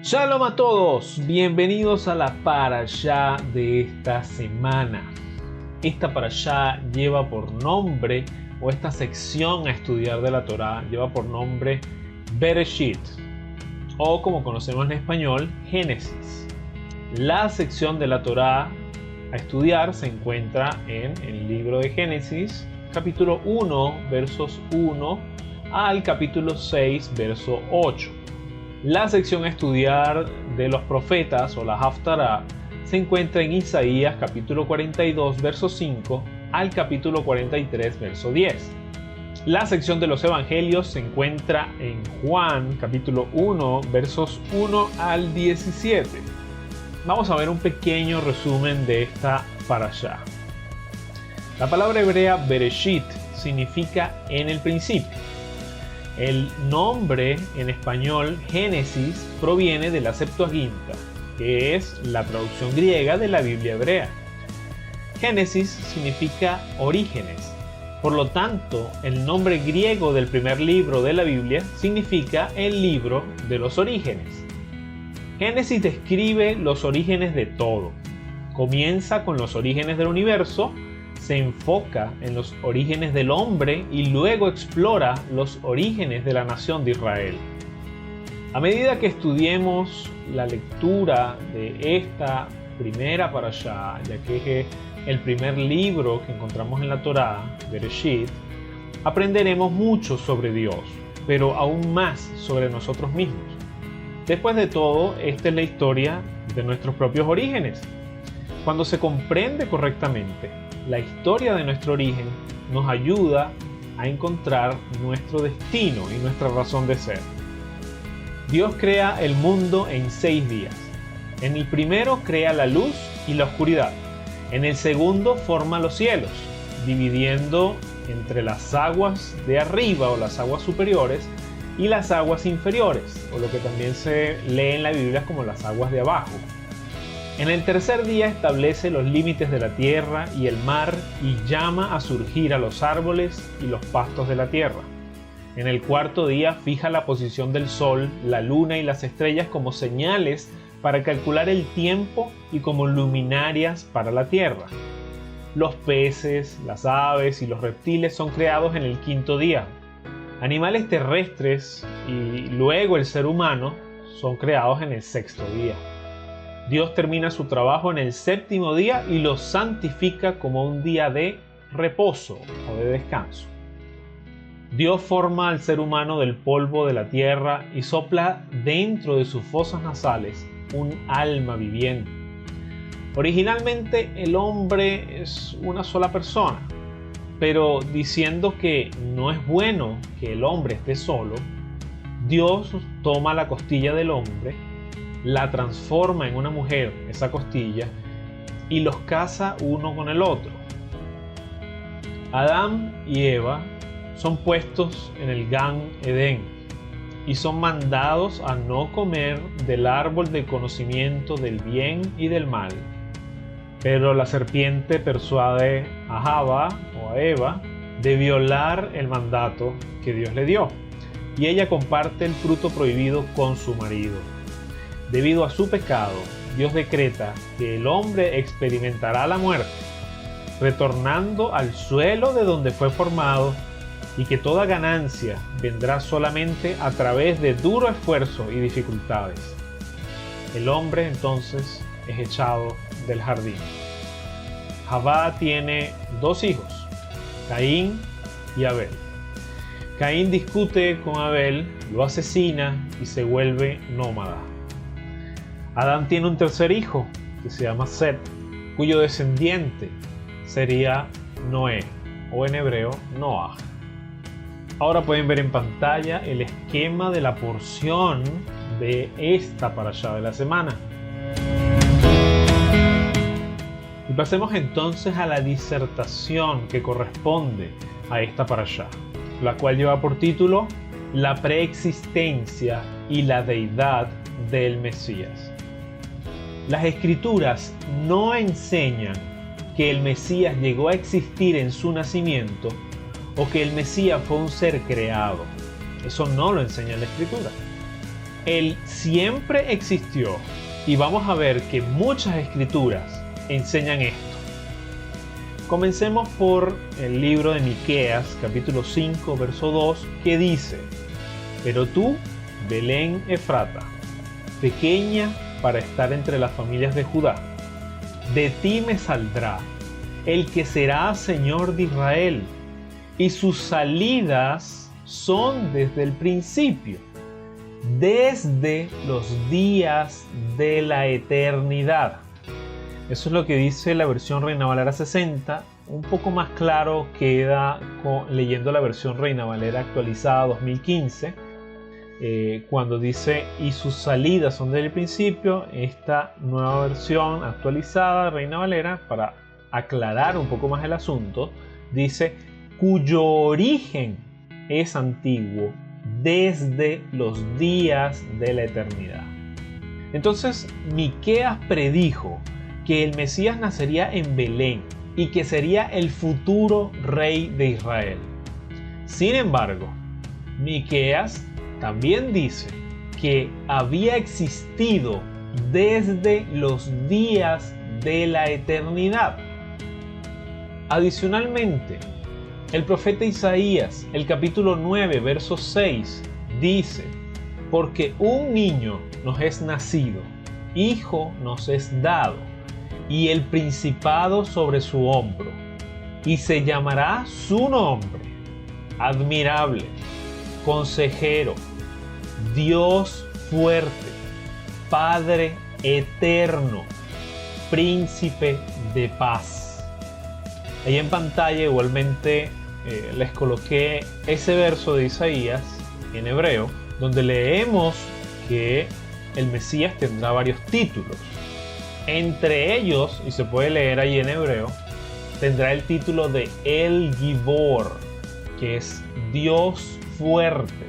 Shalom a todos, bienvenidos a la parashá de esta semana. Esta parashá lleva por nombre, o esta sección a estudiar de la Torá, lleva por nombre Bereshit, o como conocemos en español, Génesis. La sección de la Torá a estudiar se encuentra en el libro de Génesis, capítulo 1, versos 1 al capítulo 6, verso 8. La sección a estudiar de los profetas o la Haftará se encuentra en Isaías capítulo 42 verso 5 al capítulo 43 verso 10. La sección de los evangelios se encuentra en Juan capítulo 1 versos 1 al 17. Vamos a ver un pequeño resumen de esta parashá. La palabra hebrea Bereshit significa en el principio. El nombre en español Génesis proviene de la Septuaginta, que es la traducción griega de la Biblia hebrea. Génesis significa orígenes. Por lo tanto, el nombre griego del primer libro de la Biblia significa el libro de los orígenes. Génesis describe los orígenes de todo. Comienza con los orígenes del universo, se enfoca en los orígenes del hombre y luego explora los orígenes de la nación de Israel. A medida que estudiemos la lectura de esta primera parashá, ya que es el primer libro que encontramos en la Torá, Bereshit, aprenderemos mucho sobre Dios, pero aún más sobre nosotros mismos. Después de todo, esta es la historia de nuestros propios orígenes. Cuando se comprende correctamente la historia de nuestro origen, nos ayuda a encontrar nuestro destino y nuestra razón de ser. Dios crea el mundo en 6 días. En el primero crea la luz y la oscuridad. En el segundo forma los cielos, dividiendo entre las aguas de arriba o las aguas superiores y las aguas inferiores, o lo que también se lee en la Biblia como las aguas de abajo. En el tercer día establece los límites de la tierra y el mar y llama a surgir a los árboles y los pastos de la tierra. En el cuarto día fija la posición del sol, la luna y las estrellas como señales para calcular el tiempo y como luminarias para la tierra. Los peces, las aves y los reptiles son creados en el quinto día. Animales terrestres y luego el ser humano son creados en el sexto día. Dios termina su trabajo en el séptimo día y lo santifica como un día de reposo o de descanso. Dios forma al ser humano del polvo de la tierra y sopla dentro de sus fosas nasales un alma viviente. Originalmente el hombre es una sola persona, pero diciendo que no es bueno que el hombre esté solo, Dios toma la costilla del hombre, la transforma en una mujer, esa costilla, y los casa uno con el otro. Adán y Eva son puestos en el Gan Edén y son mandados a no comer del árbol del conocimiento del bien y del mal. Pero la serpiente persuade a Java o a Eva de violar el mandato que Dios le dio, y ella comparte el fruto prohibido con su marido. Debido a su pecado, Dios decreta que el hombre experimentará la muerte, retornando al suelo de donde fue formado, y que toda ganancia vendrá solamente a través de duro esfuerzo y dificultades. El hombre entonces es echado del jardín. Javá tiene 2 hijos, Caín y Abel. Caín discute con Abel, lo asesina y se vuelve nómada. Adán tiene un tercer hijo, que se llama Set, cuyo descendiente sería Noé, o en hebreo, Noah. Ahora pueden ver en pantalla el esquema de la porción de esta parashá de la semana. Y pasemos entonces a la disertación que corresponde a esta parashá, la cual lleva por título La preexistencia y la deidad del Mesías. Las escrituras no enseñan que el Mesías llegó a existir en su nacimiento o que el Mesías fue un ser creado. Eso no lo enseña la escritura. Él siempre existió y vamos a ver que muchas escrituras enseñan esto. Comencemos por el libro de Miqueas, capítulo 5, verso 2, que dice: Pero tú, Belén Efrata, pequeña para estar entre las familias de Judá, de ti me saldrá el que será Señor de Israel, y sus salidas son desde el principio, desde los días de la eternidad. Eso es lo que dice la versión Reina Valera 60. Un poco más claro queda leyendo la versión Reina Valera actualizada 2015, cuando dice y sus salidas son desde el principio. Esta nueva versión actualizada Reina Valera, para aclarar un poco más el asunto, dice cuyo origen es antiguo desde los días de la eternidad. Entonces Miqueas predijo que el Mesías nacería en Belén y que sería el futuro rey de Israel. Sin embargo, Miqueas también dice que había existido desde los días de la eternidad. Adicionalmente, el profeta Isaías, el capítulo 9, verso 6, dice: Porque un niño nos es nacido, hijo nos es dado, y el principado sobre su hombro, y se llamará su nombre, Admirable, Consejero, Dios fuerte, Padre eterno, Príncipe de paz. Ahí en pantalla igualmente les coloqué ese verso de Isaías en hebreo, donde leemos que el Mesías tendrá varios títulos. Entre ellos, y se puede leer ahí en hebreo, tendrá el título de El Gibor, que es Dios fuerte.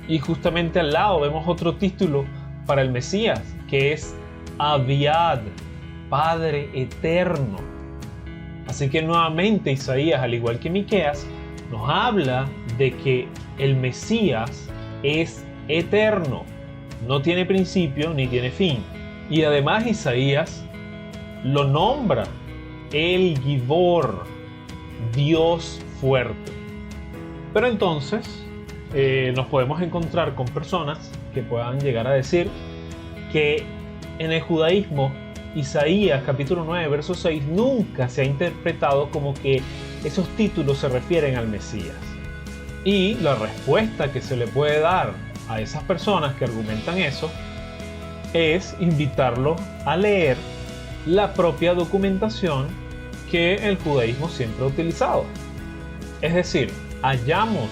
Y justamente al lado vemos otro título para el Mesías, que es Aviad, Padre eterno. Así que nuevamente Isaías, al igual que Miqueas, nos habla de que el Mesías es eterno, no tiene principio ni tiene fin. Y además Isaías lo nombra El Gibor, Dios fuerte. Pero entonces nos podemos encontrar con personas que puedan llegar a decir que en el judaísmo Isaías capítulo 9 verso 6 nunca se ha interpretado como que esos títulos se refieren al Mesías. Y la respuesta que se le puede dar a esas personas que argumentan eso es invitarlo a leer la propia documentación que el judaísmo siempre ha utilizado. Es decir, hallamos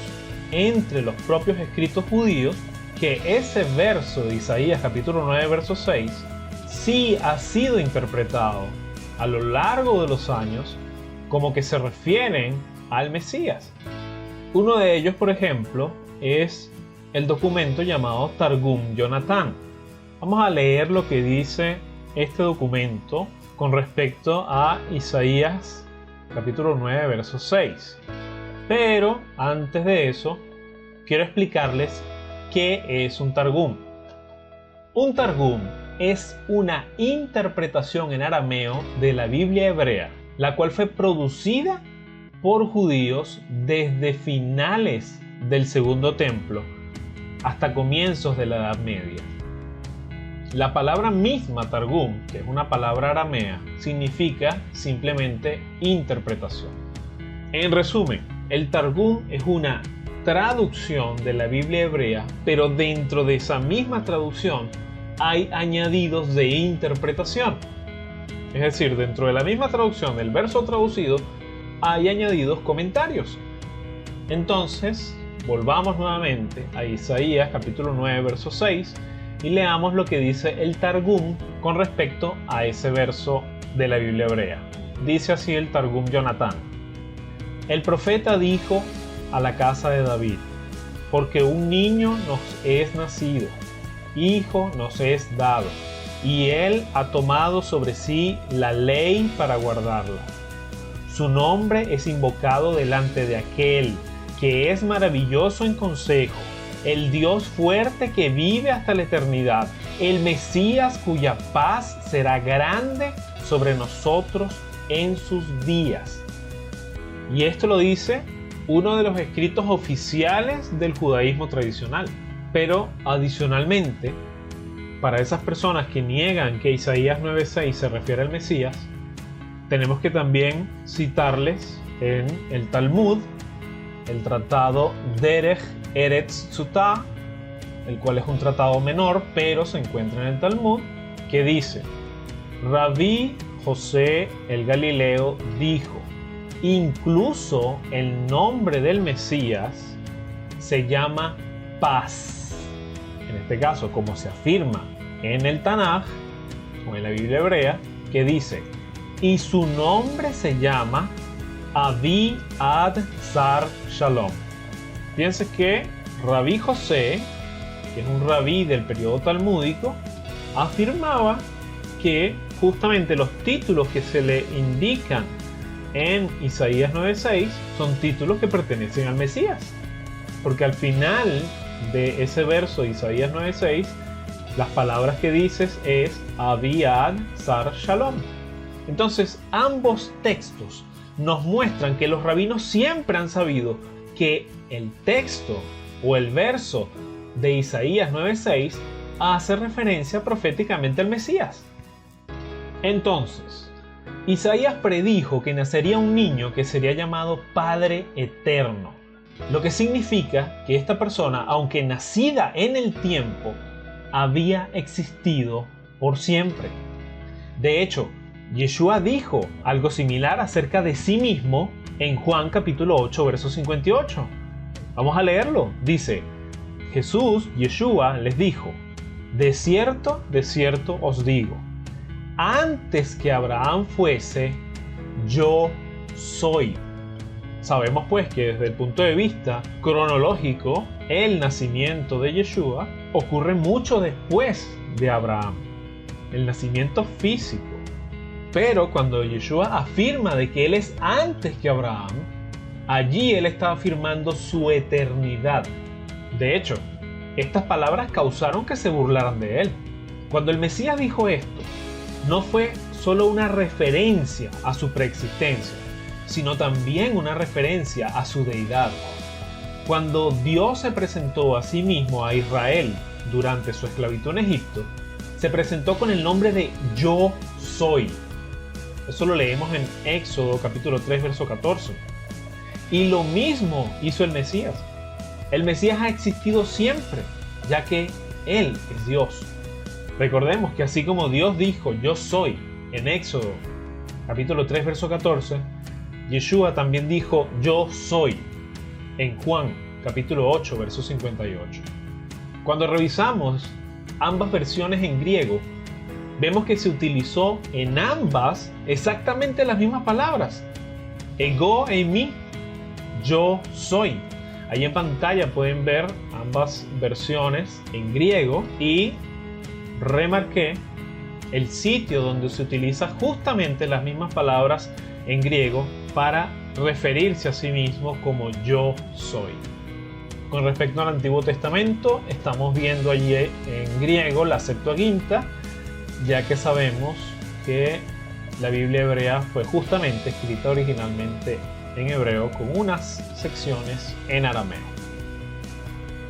entre los propios escritos judíos que ese verso de Isaías capítulo 9 verso 6 sí ha sido interpretado a lo largo de los años como que se refieren al Mesías. Uno de ellos, por ejemplo, es el documento llamado Targum Jonatán. Vamos a leer lo que dice este documento con respecto a Isaías capítulo 9 verso 6. Pero antes de eso, quiero explicarles qué es un Targum. Un Targum es una interpretación en arameo de la Biblia hebrea, la cual fue producida por judíos desde finales del Segundo Templo hasta comienzos de la Edad Media. La palabra misma Targum, que es una palabra aramea, significa simplemente interpretación. En resumen, el Targum es una traducción de la Biblia hebrea, pero dentro de esa misma traducción hay añadidos de interpretación. Es decir, dentro de la misma traducción del verso traducido hay añadidos comentarios. Entonces, volvamos nuevamente a Isaías capítulo 9 verso 6 y leamos lo que dice el Targum con respecto a ese verso de la Biblia hebrea. Dice así el Targum Jonatán: El profeta dijo a la casa de David: porque un niño nos es nacido, hijo nos es dado, y él ha tomado sobre sí la ley para guardarla. Su nombre es invocado delante de aquel que es maravilloso en consejo, el Dios fuerte que vive hasta la eternidad, el Mesías cuya paz será grande sobre nosotros en sus días. Y esto lo dice uno de los escritos oficiales del judaísmo tradicional. Pero adicionalmente, para esas personas que niegan que Isaías 9:6 se refiere al Mesías, tenemos que también citarles en el Talmud, el tratado Derech Eretz Tzutah, el cual es un tratado menor, pero se encuentra en el Talmud, que dice: Rabí José el Galileo dijo, incluso el nombre del Mesías se llama paz. En este caso, como se afirma en el Tanaj, o en la Biblia hebrea, que dice: y su nombre se llama Avi Ad Sar Shalom. Fíjense que Rabí José, que es un rabí del periodo talmúdico, afirmaba que justamente los títulos que se le indican en Isaías 9:6 son títulos que pertenecen al Mesías, porque al final de ese verso de Isaías 9:6, las palabras que dices es Avi Ad Sar Shalom. Entonces, ambos textos nos muestran que los rabinos siempre han sabido que el texto o el verso de Isaías 9:6 hace referencia proféticamente al Mesías. Entonces, Isaías predijo que nacería un niño que sería llamado Padre Eterno, lo que significa que esta persona, aunque nacida en el tiempo, había existido por siempre. De hecho, Yeshua dijo algo similar acerca de sí mismo en Juan capítulo 8, verso 58. Vamos a leerlo. Dice: Jesús, Yeshua, les dijo: de cierto os digo, antes que Abraham fuese, yo soy. Sabemos pues que desde el punto de vista cronológico, el nacimiento de Yeshua ocurre mucho después de Abraham, el nacimiento físico. Pero cuando Yeshua afirma de que él es antes que Abraham, allí él está afirmando su eternidad. De hecho, estas palabras causaron que se burlaran de él. Cuando el Mesías dijo esto, no fue solo una referencia a su preexistencia, sino también una referencia a su deidad. Cuando Dios se presentó a sí mismo a Israel durante su esclavitud en Egipto, se presentó con el nombre de Yo Soy. Eso lo leemos en Éxodo capítulo 3, verso 14. Y lo mismo hizo el Mesías. El Mesías ha existido siempre, ya que Él es Dios. Recordemos que así como Dios dijo Yo soy en Éxodo capítulo 3, verso 14, Yeshua también dijo Yo soy en Juan capítulo 8, verso 58. Cuando revisamos ambas versiones en griego, vemos que se utilizó en ambas exactamente las mismas palabras. Ego eimi, yo soy. Ahí en pantalla pueden ver ambas versiones en griego y remarqué el sitio donde se utiliza justamente las mismas palabras en griego para referirse a sí mismo como yo soy. Con respecto al Antiguo Testamento, estamos viendo allí en griego la Septuaginta, ya que sabemos que la Biblia hebrea fue justamente escrita originalmente en hebreo con unas secciones en arameo.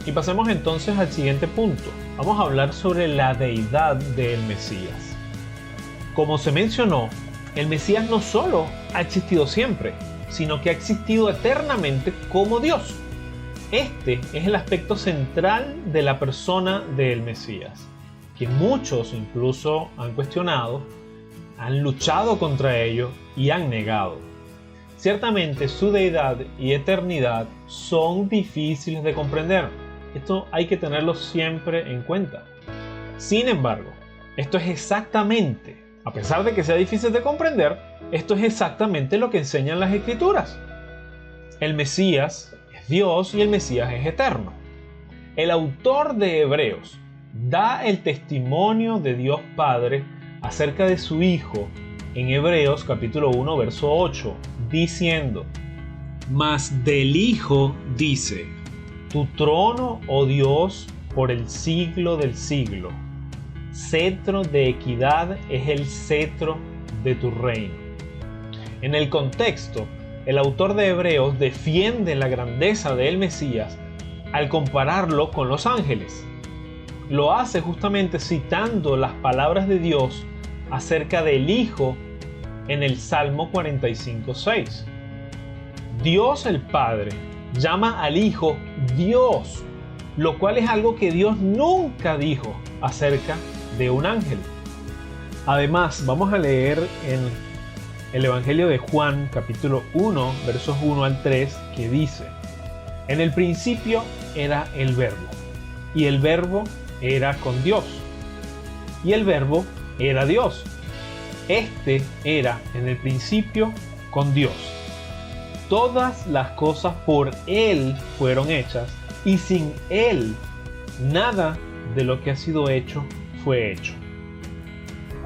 Y pasemos entonces al siguiente punto. Vamos a hablar sobre la deidad del Mesías. Como se mencionó, el Mesías no solo ha existido siempre, sino que ha existido eternamente como Dios. Este es el aspecto central de la persona del Mesías, que muchos incluso han cuestionado, han luchado contra ello y han negado. Ciertamente su deidad y eternidad son difíciles de comprender. Esto hay que tenerlo siempre en cuenta. Sin embargo, esto es exactamente, a pesar de que sea difícil de comprender, esto es exactamente lo que enseñan las Escrituras. El Mesías es Dios y el Mesías es eterno. El autor de Hebreos da el testimonio de Dios Padre acerca de su Hijo en Hebreos capítulo 1 verso 8, diciendo: mas del Hijo dice, Tu trono, oh Dios, por el siglo del siglo. Cetro de equidad es el cetro de tu reino. En el contexto, el autor de Hebreos defiende la grandeza del Mesías al compararlo con los ángeles. Lo hace justamente citando las palabras de Dios acerca del Hijo en el Salmo 45:6. Dios el Padre llama al Hijo Dios, lo cual es algo que Dios nunca dijo acerca de un ángel. Además, vamos a leer en el Evangelio de Juan, capítulo 1, versos 1 al 3, que dice: En el principio era el Verbo, y el Verbo era con Dios, y el Verbo era Dios. Este era en el principio con Dios. Todas las cosas por Él fueron hechas, y sin Él nada de lo que ha sido hecho fue hecho.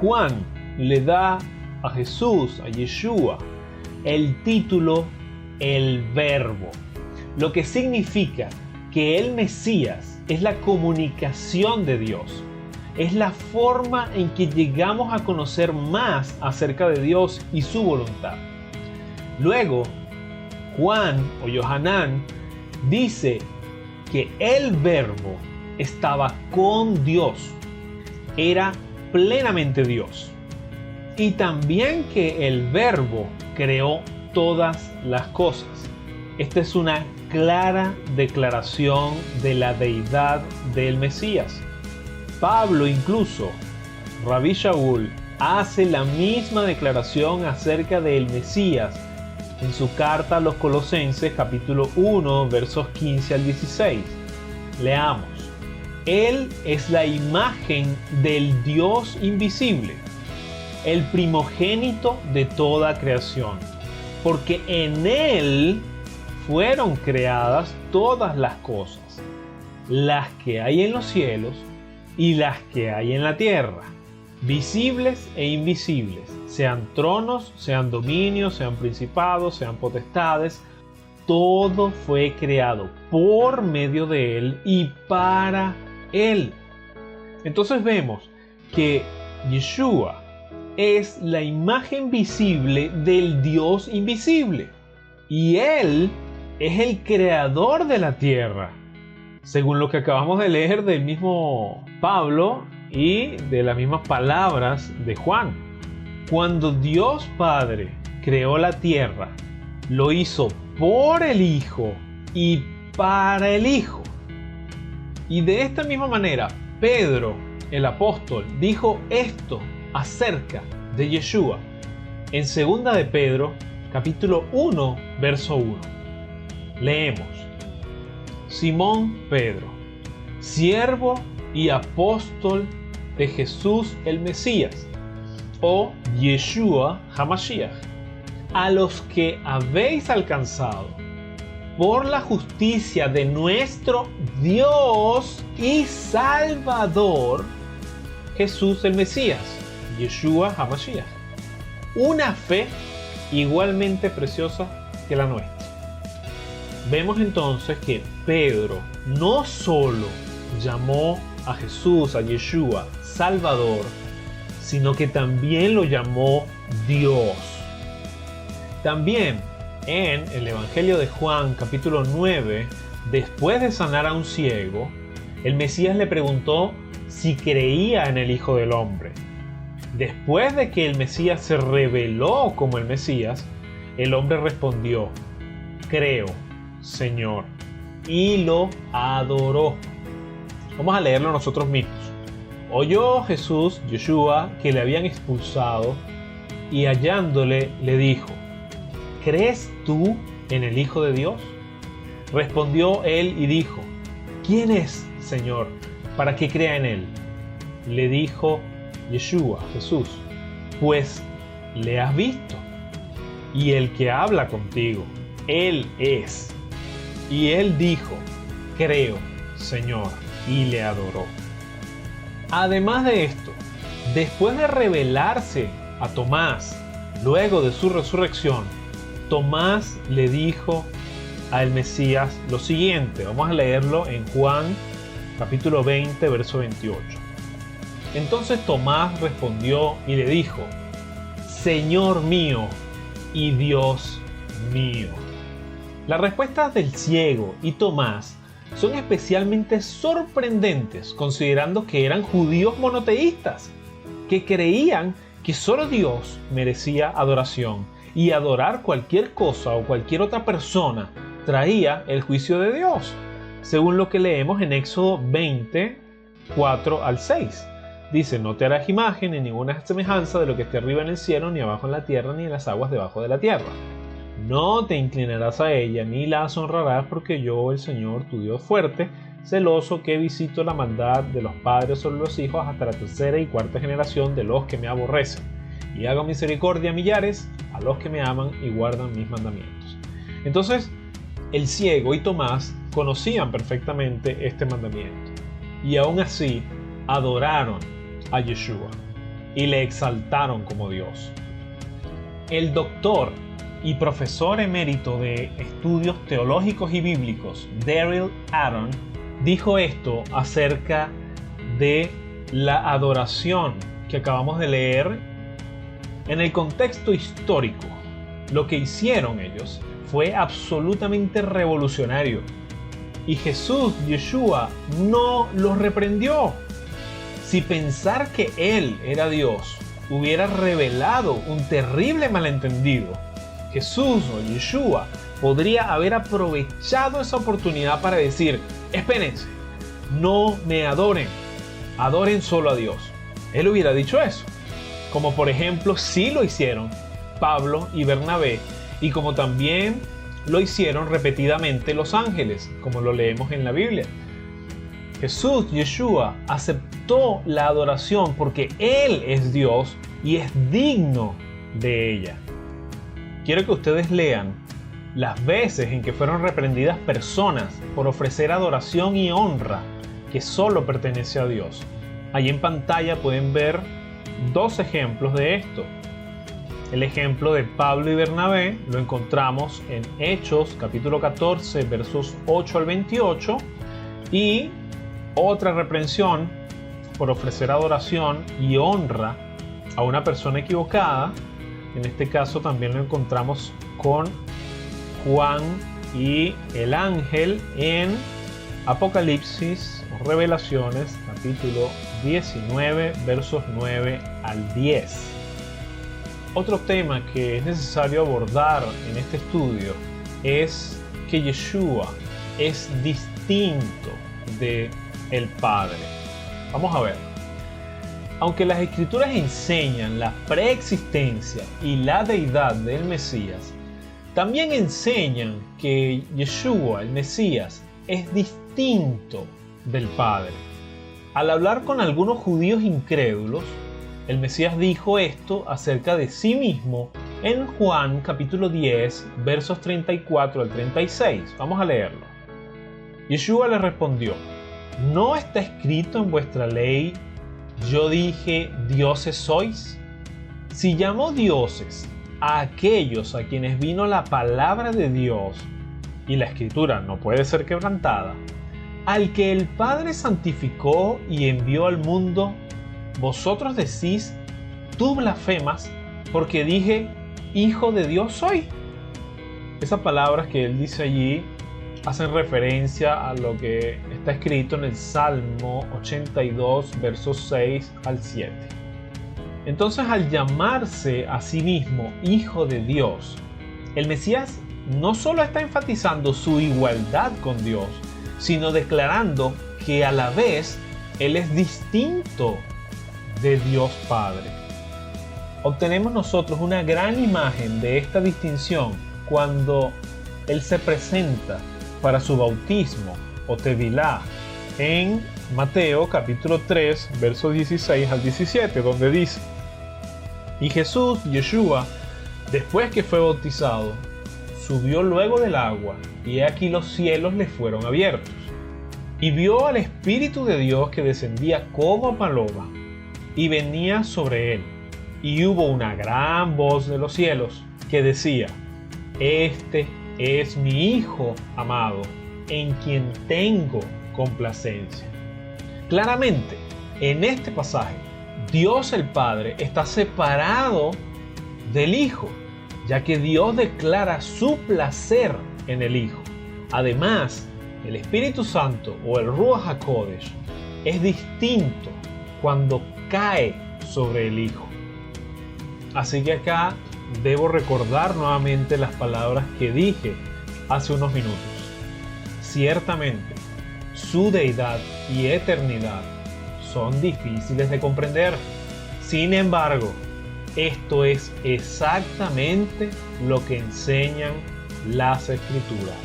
Juan le da a Jesús, a Yeshua, el título el Verbo, lo que significa que el Mesías es la comunicación de Dios, es la forma en que llegamos a conocer más acerca de Dios y su voluntad. Luego, Juan o Yohanan dice que el Verbo estaba con Dios, era plenamente Dios, y también que el Verbo creó todas las cosas. Esta es una clara declaración de la deidad del Mesías. Pablo incluso, Rabbi Shaul, hace la misma declaración acerca del Mesías en su carta a los Colosenses, capítulo 1, versos 15 al 16. Leamos: Él es la imagen del Dios invisible, el primogénito de toda creación, porque en Él fueron creadas todas las cosas, las que hay en los cielos y las que hay en la tierra, visibles e invisibles, sean tronos, sean dominios, sean principados, sean potestades. Todo fue creado por medio de Él y para Él. Entonces vemos que Yeshua es la imagen visible del Dios invisible, y Él es el creador de la tierra, según lo que acabamos de leer del mismo Pablo y de las mismas palabras de Juan. Cuando Dios Padre creó la tierra, lo hizo por el Hijo y para el Hijo. Y de esta misma manera, Pedro, el apóstol, dijo esto acerca de Yeshua en 2 de Pedro, capítulo 1, verso 1. Leemos: Simón Pedro, siervo y apóstol de Jesús el Mesías, o Yeshua HaMashiach, a los que habéis alcanzado por la justicia de nuestro Dios y Salvador, Jesús el Mesías, Yeshua HaMashiach, una fe igualmente preciosa que la nuestra. Vemos entonces que Pedro no solo llamó a Jesús, a Yeshua, Salvador, sino que también lo llamó Dios. También en el Evangelio de Juan, capítulo 9, después de sanar a un ciego, el Mesías le preguntó si creía en el Hijo del Hombre. Después de que el Mesías se reveló como el Mesías, el hombre respondió: creo, Señor, y lo adoró. Vamos a leerlo nosotros mismos. Oyó Jesús, Yeshua, que le habían expulsado, y hallándole le dijo: ¿crees tú en el Hijo de Dios? Respondió él y dijo: ¿quién es, Señor, para que crea en él? Le dijo Yeshua, Jesús: pues le has visto, y el que habla contigo, él es. Y él dijo: creo, Señor, y le adoró. Además de esto, después de revelarse a Tomás, luego de su resurrección, Tomás le dijo al Mesías lo siguiente. Vamos a leerlo en Juan capítulo 20, verso 28. Entonces Tomás respondió y le dijo: Señor mío y Dios mío. Las respuestas del ciego y Tomás son especialmente sorprendentes, considerando que eran judíos monoteístas, que creían que solo Dios merecía adoración, y adorar cualquier cosa o cualquier otra persona traía el juicio de Dios, según lo que leemos en Éxodo 20, 4 al 6. Dice: no te harás imagen ni ninguna semejanza de lo que esté arriba en el cielo, ni abajo en la tierra, ni en las aguas debajo de la tierra. No te inclinarás a ella, ni las honrarás, porque yo, el Señor, tu Dios fuerte, celoso, que visito la maldad de los padres sobre los hijos hasta la tercera y cuarta generación de los que me aborrecen, y hago misericordia a millares, a los que me aman y guardan mis mandamientos. Entonces, el ciego y Tomás conocían perfectamente este mandamiento, y aún así adoraron a Yeshua y le exaltaron como Dios. El doctor y profesor emérito de estudios teológicos y bíblicos, Daryl Aron, dijo esto acerca de la adoración que acabamos de leer. En el contexto histórico, lo que hicieron ellos fue absolutamente revolucionario, y Jesús, Yeshua, no los reprendió. Si pensar que Él era Dios hubiera revelado un terrible malentendido, Jesús o Yeshua podría haber aprovechado esa oportunidad para decir: espérense, no me adoren, adoren solo a Dios. Él hubiera dicho eso, como por ejemplo sí lo hicieron Pablo y Bernabé, y como también lo hicieron repetidamente los ángeles, como lo leemos en la Biblia. Jesús, Yeshua, aceptó la adoración porque Él es Dios y es digno de ella. Quiero que ustedes lean las veces en que fueron reprendidas personas por ofrecer adoración y honra que solo pertenece a Dios. Ahí en pantalla pueden ver dos ejemplos de esto. El ejemplo de Pablo y Bernabé lo encontramos en Hechos capítulo 14 versos 8 al 28, y otra reprensión por ofrecer adoración y honra a una persona equivocada. En este caso también lo encontramos con Juan y el ángel en Apocalipsis o Revelaciones capítulo 19 versos 9 al 10. Otro tema que es necesario abordar en este estudio es que Yeshua es distinto de el Padre. Vamos a ver. Aunque las Escrituras enseñan la preexistencia y la deidad del Mesías, también enseñan que Yeshua, el Mesías, es distinto del Padre. Al hablar con algunos judíos incrédulos, el Mesías dijo esto acerca de sí mismo en Juan capítulo 10, versos 34 al 36. Vamos a leerlo. Yeshua le respondió: ¿no está escrito en vuestra ley: yo dije, dioses sois? Si llamó dioses a aquellos a quienes vino la palabra de Dios, y la Escritura no puede ser quebrantada, al que el Padre santificó y envió al mundo, vosotros decís: tú blasfemas, porque dije, Hijo de Dios soy. Esas palabras que él dice allí hacen referencia a lo que está escrito en el Salmo 82, versos 6 al 7. Entonces, al llamarse a sí mismo Hijo de Dios, el Mesías no solo está enfatizando su igualdad con Dios, sino declarando que a la vez Él es distinto de Dios Padre. Obtenemos nosotros una gran imagen de esta distinción cuando Él se presenta para su bautismo o tevilá en Mateo capítulo 3 versos 16 al 17, donde dice: y Jesús, Yeshua, después que fue bautizado, subió luego del agua, y he aquí los cielos le fueron abiertos, y vio al Espíritu de Dios que descendía como paloma y venía sobre él, y hubo una gran voz de los cielos que decía: este es mi Hijo amado, en quien tengo complacencia. Claramente, en este pasaje, Dios el Padre está separado del Hijo, ya que Dios declara su placer en el Hijo. Además, el Espíritu Santo o el Ruach HaKodesh es distinto cuando cae sobre el Hijo. Así que acá debo recordar nuevamente las palabras que dije hace unos minutos. Ciertamente, su deidad y eternidad son difíciles de comprender. Sin embargo, esto es exactamente lo que enseñan las Escrituras.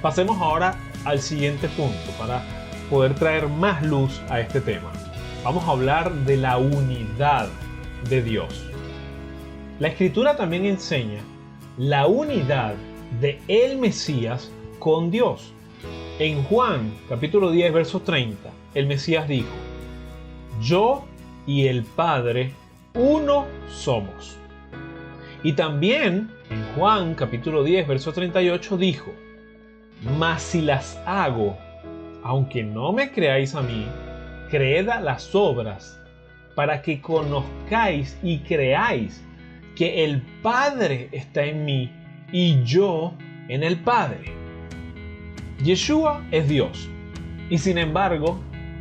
Pasemos ahora al siguiente punto para poder traer más luz a este tema. Vamos a hablar de la unidad de Dios. La Escritura también enseña la unidad de el Mesías con Dios. En Juan capítulo 10 verso 30, el Mesías dijo: yo y el Padre uno somos. Y también en Juan capítulo 10 verso 38 dijo: mas si las hago, aunque no me creáis a mí, creed a las obras, para que conozcáis y creáis que el Padre está en mí y yo en el Padre. Yeshua es Dios y sin embargo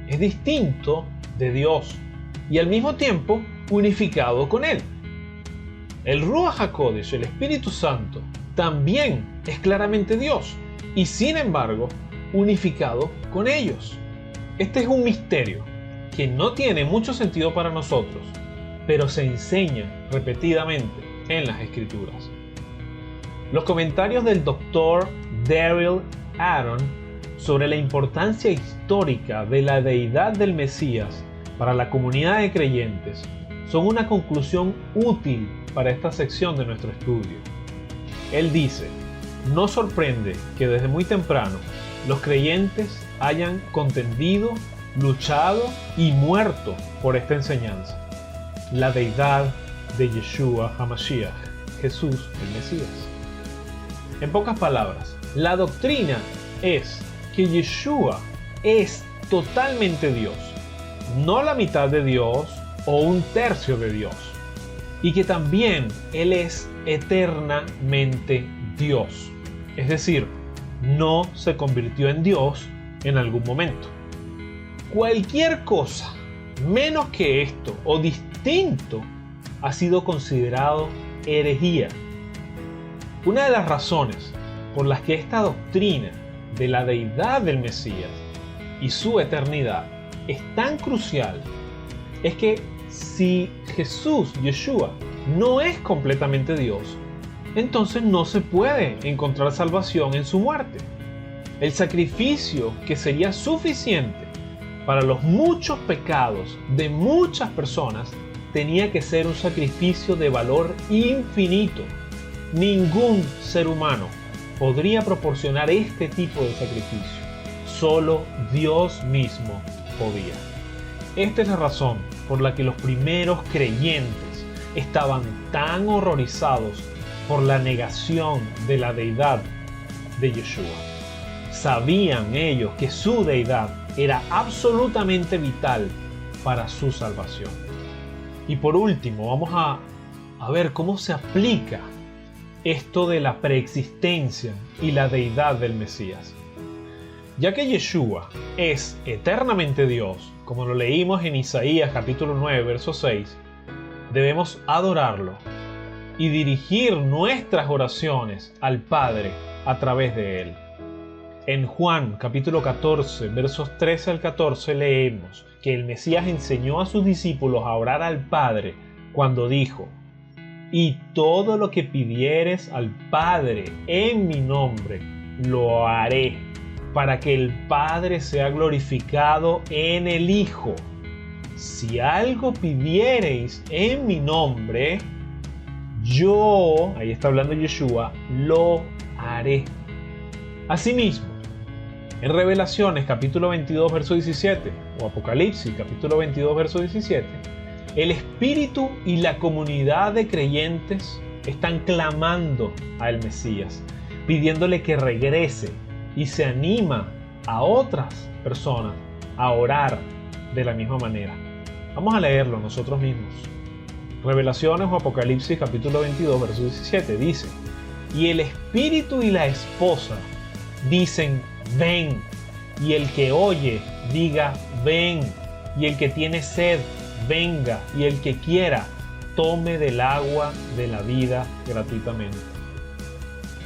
es distinto de Dios y al mismo tiempo unificado con Él. El Ruach HaKodesh, el Espíritu Santo, también es claramente Dios y sin embargo unificado con ellos. Este es un misterio que no tiene mucho sentido para nosotros, pero se enseña repetidamente en las Escrituras. Los comentarios del Dr. Daryl Aaron sobre la importancia histórica de la deidad del Mesías para la comunidad de creyentes son una conclusión útil para esta sección de nuestro estudio. Él dice: no sorprende que desde muy temprano los creyentes hayan contendido, luchado y muerto por esta enseñanza. La deidad de Yeshua HaMashiach, Jesús el Mesías. En pocas palabras, la doctrina es que Yeshua es totalmente Dios, no la mitad de Dios o un tercio de Dios, y que también Él es eternamente Dios, es decir, no se convirtió en Dios en algún momento. Cualquier cosa menos que esto o distinto ha sido considerado herejía. Una de las razones por las que esta doctrina de la deidad del Mesías y su eternidad es tan crucial es que si Jesús, Yeshua, no es completamente Dios, entonces no se puede encontrar salvación en su muerte. El sacrificio que sería suficiente para los muchos pecados de muchas personas tenía que ser un sacrificio de valor infinito. Ningún ser humano podría proporcionar este tipo de sacrificio. Solo Dios mismo podía. Esta es la razón por la que los primeros creyentes estaban tan horrorizados por la negación de la deidad de Yeshua. Sabían ellos que su deidad era absolutamente vital para su salvación. Y por último, vamos a ver cómo se aplica esto de la preexistencia y la deidad del Mesías. Ya que Yeshua es eternamente Dios, como lo leímos en Isaías capítulo 9, verso 6, debemos adorarlo y dirigir nuestras oraciones al Padre a través de Él. En Juan capítulo 14, versos 13 al 14 leemos que el Mesías enseñó a sus discípulos a orar al Padre cuando dijo: y todo lo que pidieres al Padre en mi nombre, lo haré, para que el Padre sea glorificado en el Hijo. Si algo pidiereis en mi nombre, yo, ahí está hablando Yeshua, lo haré. Asimismo, en Revelaciones capítulo 22 verso 17 o Apocalipsis capítulo 22 verso 17, el Espíritu y la comunidad de creyentes están clamando al Mesías, pidiéndole que regrese, y se anima a otras personas a orar de la misma manera. Vamos a leerlo nosotros mismos. Revelaciones o Apocalipsis capítulo 22, verso 17 dice: y el espíritu y la esposa dicen: ven. Y el que oye, diga: ven. Y el que tiene sed, venga. Y el que quiera, tome del agua de la vida gratuitamente.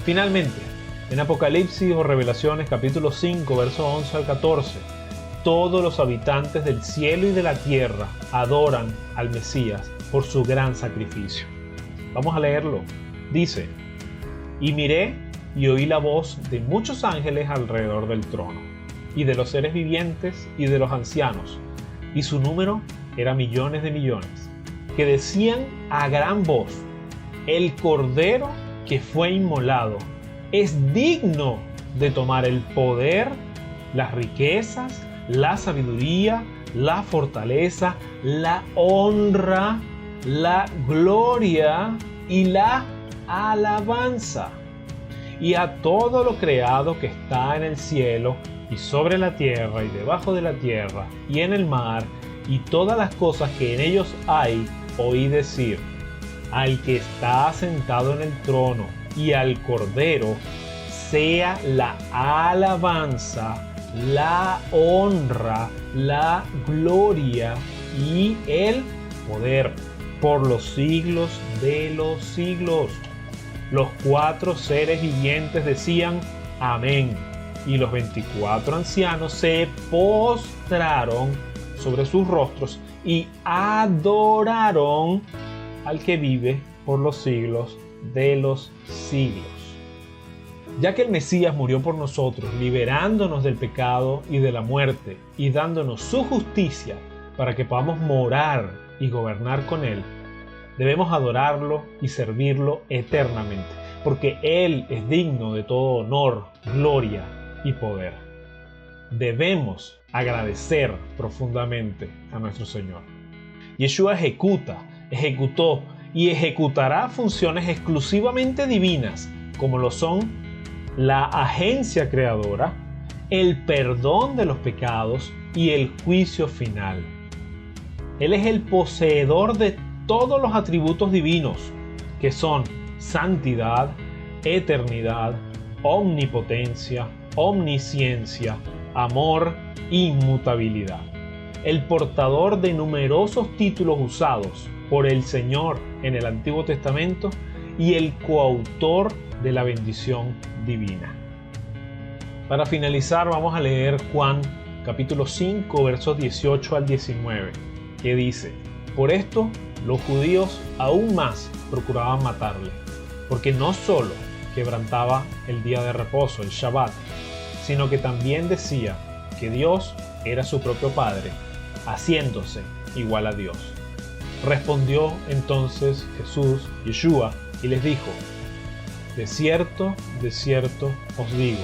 Finalmente, en Apocalipsis o Revelaciones capítulo 5, versos 11 al 14, todos los habitantes del cielo y de la tierra adoran al Mesías por su gran sacrificio. Vamos a leerlo. Dice: y miré y oí la voz de muchos ángeles alrededor del trono, y de los seres vivientes y de los ancianos, y su número era millones de millones, que decían a gran voz: el Cordero que fue inmolado es digno de tomar el poder, las riquezas, la sabiduría, la fortaleza, la honra, la gloria y la alabanza. Y a todo lo creado que está en el cielo y sobre la tierra y debajo de la tierra y en el mar y todas las cosas que en ellos hay, oí decir: al que está sentado en el trono y al Cordero sea la alabanza, la honra, la gloria y el poder por los siglos de los siglos. Los 4 seres vivientes decían: amén. Y los 24 ancianos se postraron sobre sus rostros y adoraron al que vive por los siglos de los siglos. Ya que el Mesías murió por nosotros, liberándonos del pecado y de la muerte y dándonos su justicia para que podamos morar y gobernar con Él, debemos adorarlo y servirlo eternamente, porque Él es digno de todo honor, gloria y poder. Debemos agradecer profundamente a nuestro Señor. Yeshua ejecutó y ejecutará funciones exclusivamente divinas, como lo son la agencia creadora, el perdón de los pecados y el juicio final. Él es el poseedor de todos los atributos divinos, que son santidad, eternidad, omnipotencia, omnisciencia, amor, inmutabilidad. El portador de numerosos títulos usados por el Señor en el Antiguo Testamento y el coautor de la bendición divina. Para finalizar, vamos a leer Juan capítulo 5, versos 18 al 19, que dice: por esto los judíos aún más procuraban matarle, porque no solo quebrantaba el día de reposo, el Shabbat, sino que también decía que Dios era su propio Padre, haciéndose igual a Dios. Respondió entonces Jesús, Yeshua, y les dijo: de cierto os digo,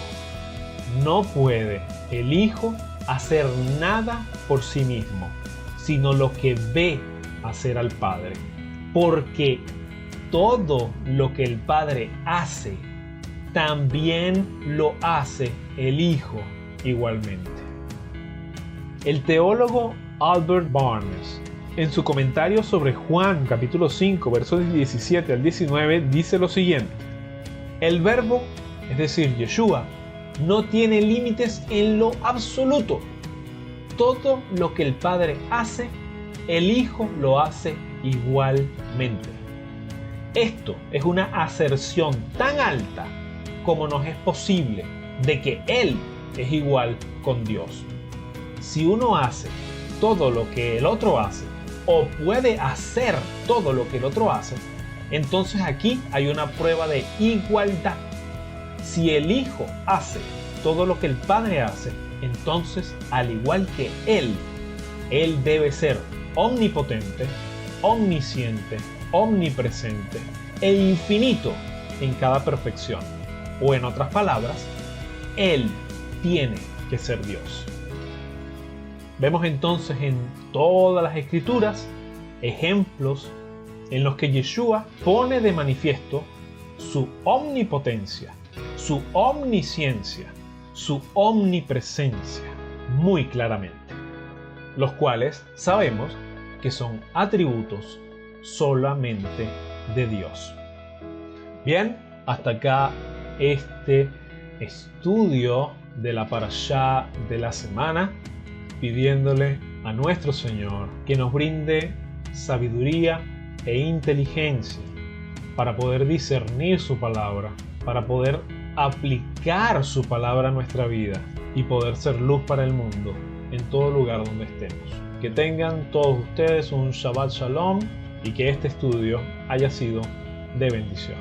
no puede el Hijo hacer nada por sí mismo, sino lo que ve hacer al Padre, porque todo lo que el Padre hace, también lo hace el Hijo igualmente. El teólogo Albert Barnes, en su comentario sobre Juan capítulo 5, versos 17 al 19, dice lo siguiente: el Verbo, es decir, Yeshua, no tiene límites en lo absoluto. Todo lo que el Padre hace, el Hijo lo hace igualmente. Esto es una aserción tan alta como nos es posible de que Él es igual con Dios. Si uno hace todo lo que el otro hace, o puede hacer todo lo que el otro hace, entonces aquí hay una prueba de igualdad. Si el Hijo hace todo lo que el Padre hace, entonces, al igual que Él debe ser omnipotente, omnisciente, omnipresente e infinito en cada perfección. O en otras palabras, Él tiene que ser Dios. Vemos entonces en todas las Escrituras ejemplos en los que Yeshua pone de manifiesto su omnipotencia, su omnisciencia, su omnipresencia, muy claramente, los cuales sabemos que son atributos solamente de Dios. Bien, hasta acá este estudio de la parashá de la semana, pidiéndole a nuestro Señor que nos brinde sabiduría e inteligencia para poder discernir su palabra, para poder aplicar su palabra a nuestra vida y poder ser luz para el mundo en todo lugar donde estemos. Que tengan todos ustedes un Shabbat Shalom y que este estudio haya sido de bendición.